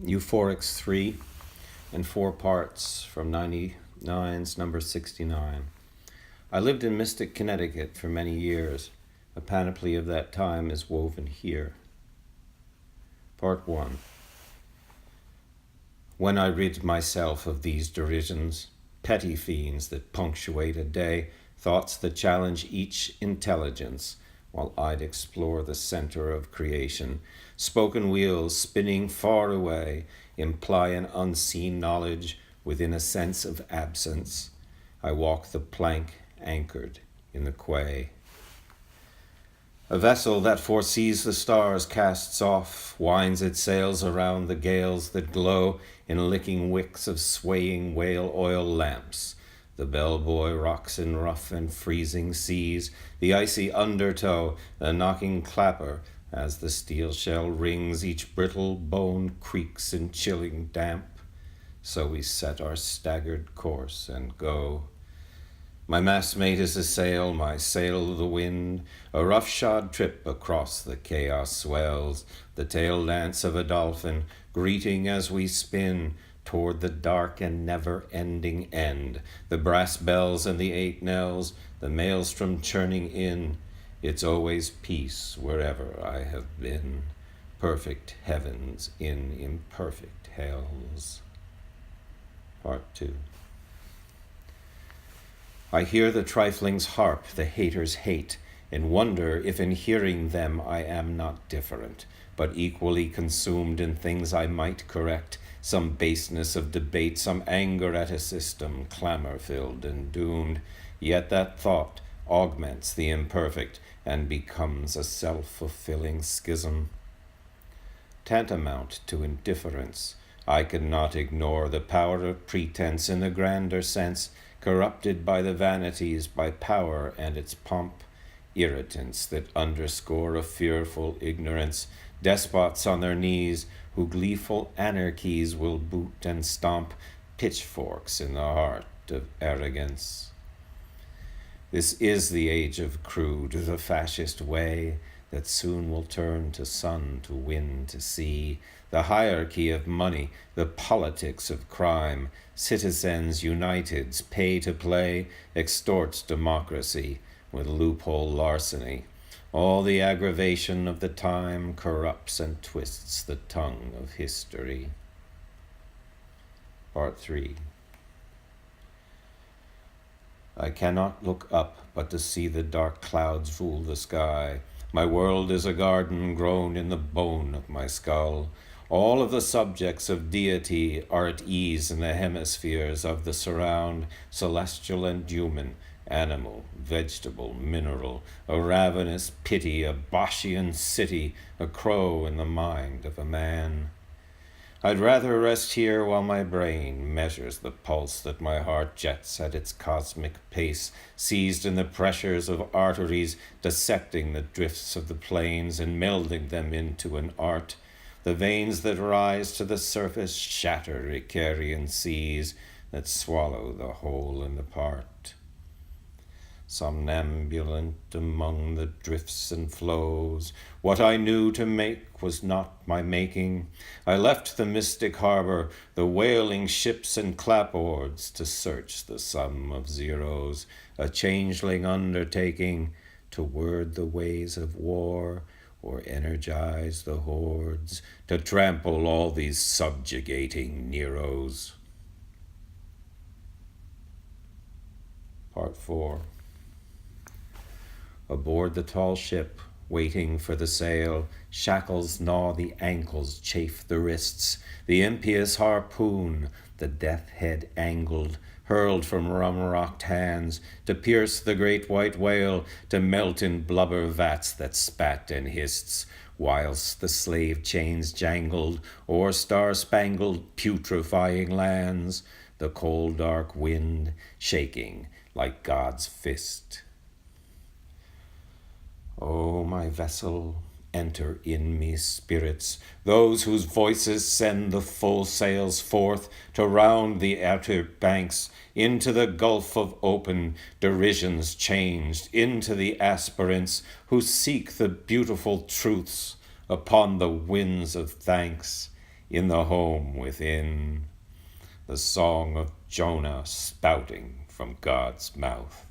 Euphorics III in 4 parts from 99's number 69. I lived in Mystic, Connecticut for many years. A panoply of that time is woven here. Part 1. When I rid myself of these derisions, petty fiends that punctuate a day, thoughts that challenge each intelligence, while I'd explore the center of creation, spoken wheels spinning far away imply an unseen knowledge within a sense of absence. I walk the plank anchored in the quay. A vessel that foresees the stars casts off, winds its sails around the gales that glow in licking wicks of swaying whale oil lamps. The bellbuoy rocks in rough and freezing seas, the icy undertow, the knocking clapper, as the steel shell rings, each brittle bone creaks in chilling damp. So we set our staggered course and go. My mastmate is a sail, my sail the wind, a roughshod trip across the Chaos Swells, the tail dance of a dolphin, greeting as we spin toward the dark and never-ending end, the brass bells and the 8 knells, the maelstrom churning in. It's always peace wherever I have been, perfect heavens in imperfect hells. Part 2. I hear the triflings harp the haters hate, and wonder if in hearing them I am not different, but equally consumed in things I might correct, some baseness of debate, some anger at a system, clamor-filled and doomed. Yet that thought augments the imperfect and becomes a self-fulfilling schism. Tantamount to indifference, I could not ignore the power of pretense in the grander sense, corrupted by the vanities, by power and its pomp, irritants that underscore a fearful ignorance, despots on their knees, who gleeful anarchies will boot and stomp, pitchforks in the heart of arrogance. This is the age of crude, the fascist way, that soon will turn to sun, to wind, to sea, the hierarchy of money, the politics of crime, citizens united's pay to play, extorts democracy with loophole larceny. All the aggravation of the time corrupts and twists the tongue of history. Part 3. I cannot look up but to see the dark clouds rule the sky. My world is a garden grown in the bone of my skull. All of the subjects of deity are at ease in the hemispheres of the surround, celestial and human, animal, vegetable, mineral, a ravenous pity, a Boschian city, a crow in the mind of a man. I'd rather rest here while my brain measures the pulse that my heart jets at its cosmic pace, seized in the pressures of arteries, dissecting the drifts of the plains and melding them into an art. The veins that rise to the surface shatter Icarian seas that swallow the whole and the part. Somnambulant among the drifts and flows, what I knew to make was not my making. I left the mystic harbor, the wailing ships and clapboards, to search the sum of zeros, a changeling undertaking, to word the ways of war, or energize the hordes, to trample all these subjugating Neros. Part 4. Aboard the tall ship, waiting for the sail, shackles gnaw the ankles, chafe the wrists, the impious harpoon, the death head angled, hurled from rum-rocked hands, to pierce the great white whale, to melt in blubber vats that spat and hissed, whilst the slave chains jangled o'er star-spangled putrefying lands, the cold dark wind shaking like God's fist. O my vessel, enter in me spirits, those whose voices send the full sails forth to round the outer banks, into the gulf of open derisions changed, into the aspirants who seek the beautiful truths upon the winds of thanks, in the home within, the song of Jonah spouting from God's mouth.